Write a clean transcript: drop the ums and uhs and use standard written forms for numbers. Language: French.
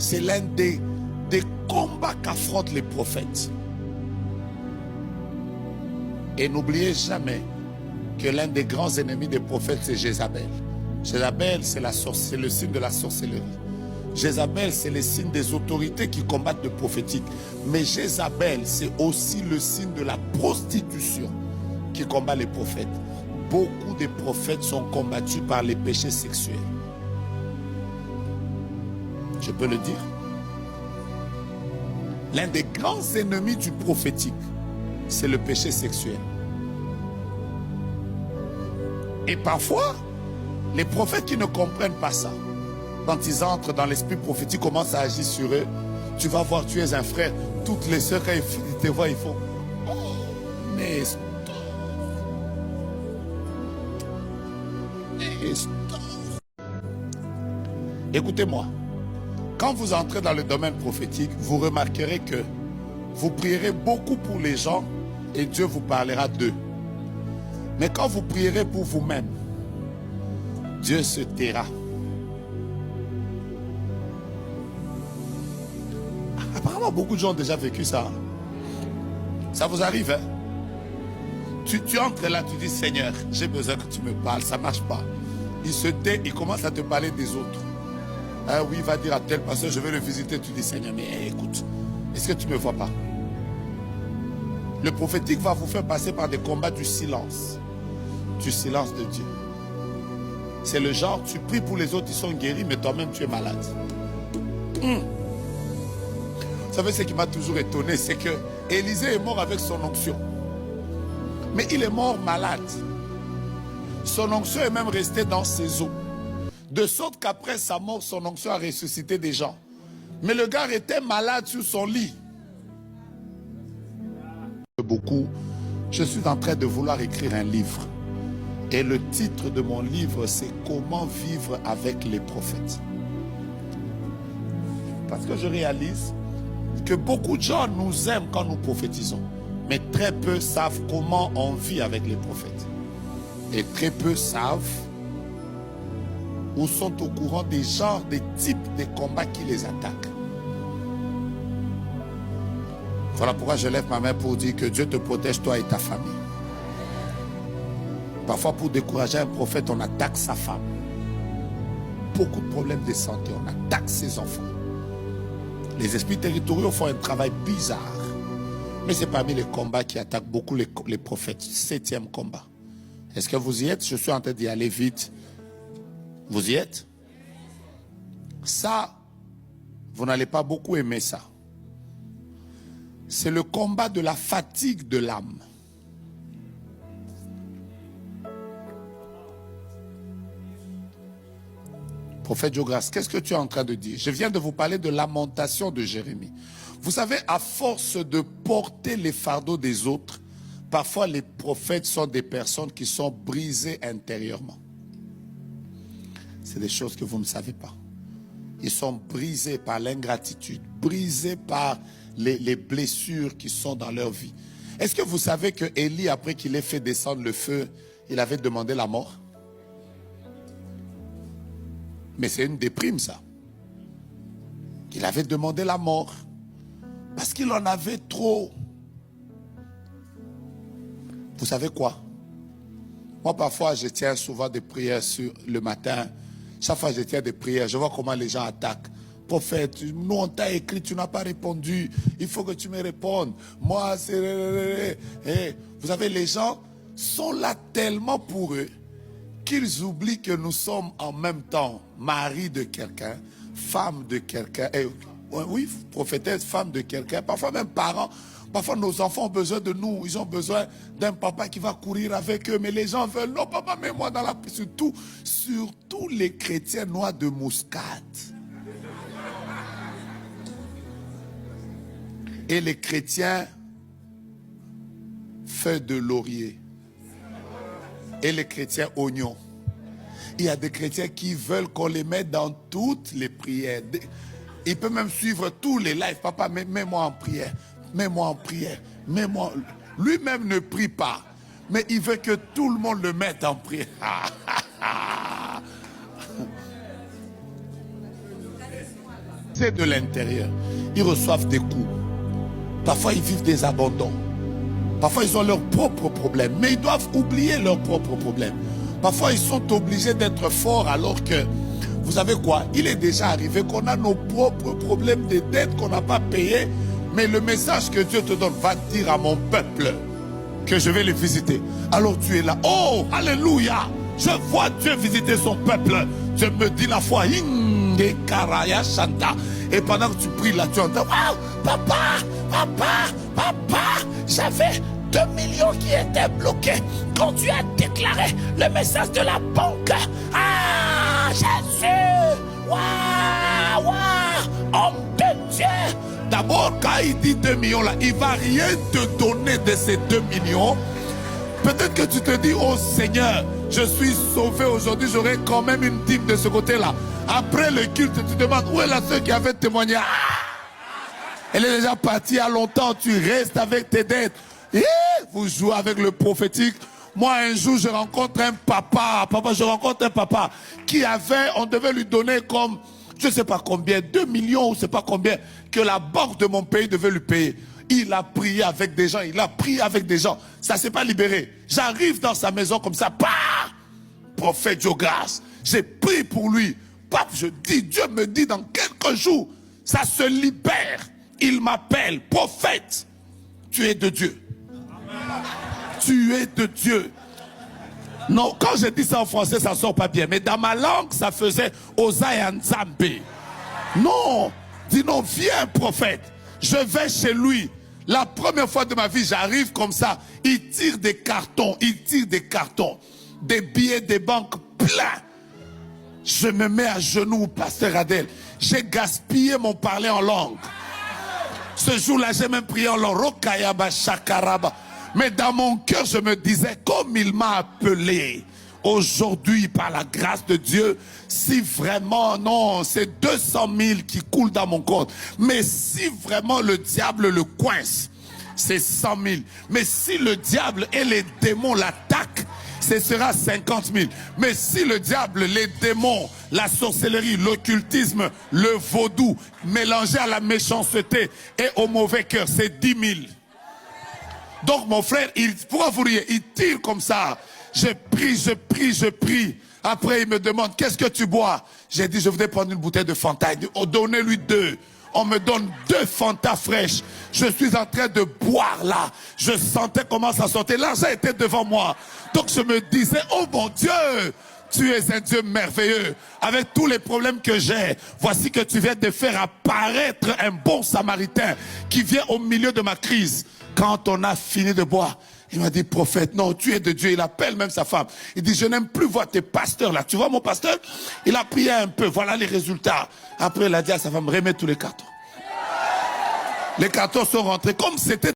C'est l'un des combats qu'affrontent les prophètes. Et n'oubliez jamais que l'un des grands ennemis des prophètes, c'est Jézabel. Jézabel, c'est le signe de la sorcellerie. Jézabel, c'est le signe des autorités qui combattent le prophétique. Mais Jézabel, c'est aussi le signe de la prostitution qui combat les prophètes. Beaucoup de prophètes sont combattus par les péchés sexuels. Je peux le dire. L'un des grands ennemis du prophétique, c'est le péché sexuel. Et parfois, les prophètes qui ne comprennent pas ça, quand ils entrent dans l'esprit prophétique, commencent à agir sur eux. Tu vas voir, tu es un frère. Toutes les sœurs, quand ils te voient, ils font « Oh, mais stop. Mais stop. » Écoutez-moi. Quand vous entrez dans le domaine prophétique, vous remarquerez que vous prierez beaucoup pour les gens et Dieu vous parlera d'eux. Mais quand vous prierez pour vous-même, Dieu se taira. Apparemment, beaucoup de gens ont déjà vécu ça. Ça vous arrive, hein? Tu entres là, tu dis, Seigneur, j'ai besoin que tu me parles, ça ne marche pas. Il se tait, il commence à te parler des autres. Ah oui, il va dire à tel pasteur, je vais le visiter. Tu dis, Seigneur, mais écoute, est-ce que tu ne me vois pas? Le prophétique va vous faire passer par des combats du silence de Dieu. C'est le genre, tu pries pour les autres, ils sont guéris, mais toi-même tu es malade. Vous savez ce qui m'a toujours étonné, c'est que Élisée est mort avec son onction. Mais il est mort malade. Son onction est même restée dans ses os. De sorte qu'après sa mort, son onction a ressuscité des gens. Mais le gars était malade sur son lit. Beaucoup, je suis en train de vouloir écrire un livre. Et le titre de mon livre, c'est « Comment vivre avec les prophètes ». Parce que je réalise que beaucoup de gens nous aiment quand nous prophétisons. Mais très peu savent comment on vit avec les prophètes. Et très peu savent ou sont au courant des genres, des types de combats qui les attaquent. Voilà pourquoi je lève ma main pour dire que Dieu te protège, toi et ta famille. Parfois, pour décourager un prophète, on attaque sa femme. Beaucoup de problèmes de santé, on attaque ses enfants. Les esprits territoriaux font un travail bizarre. Mais c'est parmi les combats qui attaquent beaucoup les prophètes. 7e combat. Est-ce que vous y êtes? Je suis en train d'y aller vite. Vous y êtes? Ça, vous n'allez pas beaucoup aimer ça. C'est le combat de la fatigue de l'âme. Prophète Jogras, qu'est-ce que tu es en train de dire? Je viens de vous parler de lamentation de Jérémie. Vous savez, à force de porter les fardeaux des autres, parfois les prophètes sont des personnes qui sont brisées intérieurement. C'est des choses que vous ne savez pas. Ils sont brisés par l'ingratitude, brisés par les blessures qui sont dans leur vie. Est-ce que vous savez que Élie, après qu'il ait fait descendre le feu, il avait demandé la mort? Mais c'est une déprime, ça. Il avait demandé la mort. Parce qu'il en avait trop. Vous savez quoi? Moi, parfois, je tiens souvent des prières sur le matin. Chaque fois que je tiens des prières, je vois comment les gens attaquent. Prophète, nous on t'a écrit, tu n'as pas répondu. Il faut que tu me répondes. Moi, c'est... Vous savez, les gens sont là tellement pour eux qu'ils oublient que nous sommes en même temps mari de quelqu'un, femme de quelqu'un. Oui, prophétesse, femme de quelqu'un, parfois même parents. Parfois nos enfants ont besoin de nous, ils ont besoin d'un papa qui va courir avec eux. Mais les gens veulent, non papa, mets-moi dans la... Surtout les chrétiens noix de muscade. Et les chrétiens feuilles de laurier. Et les chrétiens oignons. Il y a des chrétiens qui veulent qu'on les mette dans toutes les prières. Il peut même suivre tous les lives. Papa, mets-moi en prière. Mets-moi en prière. Mets-moi. Lui-même ne prie pas. Mais il veut que tout le monde le mette en prière. C'est de l'intérieur. Ils reçoivent des coups. Parfois, ils vivent des abandons. Parfois, ils ont leurs propres problèmes. Mais ils doivent oublier leurs propres problèmes. Parfois, ils sont obligés d'être forts alors que, vous savez quoi, il est déjà arrivé qu'on a nos propres problèmes de dettes qu'on n'a pas payées. Mais le message que Dieu te donne va dire à mon peuple que je vais les visiter. Alors tu es là. Oh, alléluia. Je vois Dieu visiter son peuple. Je me dis la foi. Et pendant que tu pries là, tu entends. Oh, papa, j'avais 2 millions qui étaient bloqués quand tu as déclaré le message de la banque. Ah, Jésus. Waouh, homme de Dieu. D'abord, quand il dit 2 millions là, il ne va rien te donner de ces 2 millions. Peut-être que tu te dis, oh Seigneur, je suis sauvé aujourd'hui, j'aurai quand même une dîme de ce côté-là. Après le culte, tu te demandes, où est la sœur qui avait témoigné? Elle est déjà partie il y a longtemps, tu restes avec tes dettes. Et vous jouez avec le prophétique. Moi, un jour, je rencontre un papa qui avait, on devait lui donner comme, je ne sais pas combien, 2 millions ou je ne sais pas combien, que la banque de mon pays devait lui payer. Il a prié avec des gens, ça ne s'est pas libéré. J'arrive dans sa maison comme ça, prophète Jogas, j'ai prié pour lui. Je dis, Dieu me dit dans quelques jours, ça se libère. Il m'appelle, prophète, tu es de Dieu. Tu es de Dieu. Non, quand je dis ça en français, ça ne sort pas bien. Mais dans ma langue, ça faisait Osaï Nzambe. Non, dis non, viens prophète. Je vais chez lui. La première fois de ma vie, j'arrive comme ça. Il tire des cartons, des billets des banques pleins. Je me mets à genoux, pasteur Adel. J'ai gaspillé mon parler en langue. Ce jour-là, j'ai même prié en langue. Rokayaba Shakaraba. Mais dans mon cœur, je me disais, comme il m'a appelé aujourd'hui par la grâce de Dieu, si vraiment, non, c'est 200 000 qui coulent dans mon compte. Mais si vraiment le diable le coince, c'est 100 000. Mais si le diable et les démons l'attaquent, ce sera 50 000. Mais si le diable, les démons, la sorcellerie, l'occultisme, le vaudou, mélangé à la méchanceté et au mauvais cœur, c'est 10 000. Donc mon frère, pourquoi vous riez? Il tire comme ça. Je prie. Après il me demande, qu'est-ce que tu bois? J'ai dit, je voudrais prendre une bouteille de Fanta. Il dit, oh, donnez-lui 2. On me donne 2 Fanta fraîches. Je suis en train de boire là. Je sentais comment ça sortait. L'argent était devant moi. Donc je me disais, oh mon Dieu, tu es un Dieu merveilleux. Avec tous les problèmes que j'ai, voici que tu viens de faire apparaître un bon Samaritain qui vient au milieu de ma crise. Quand on a fini de boire, il m'a dit, prophète, non, tu es de Dieu. Il appelle même sa femme. Il dit, je n'aime plus voir tes pasteurs là. Tu vois mon pasteur? Il a prié un peu. Voilà les résultats. Après, il a dit à sa femme, remets tous les cartons. Les cartons sont rentrés comme c'était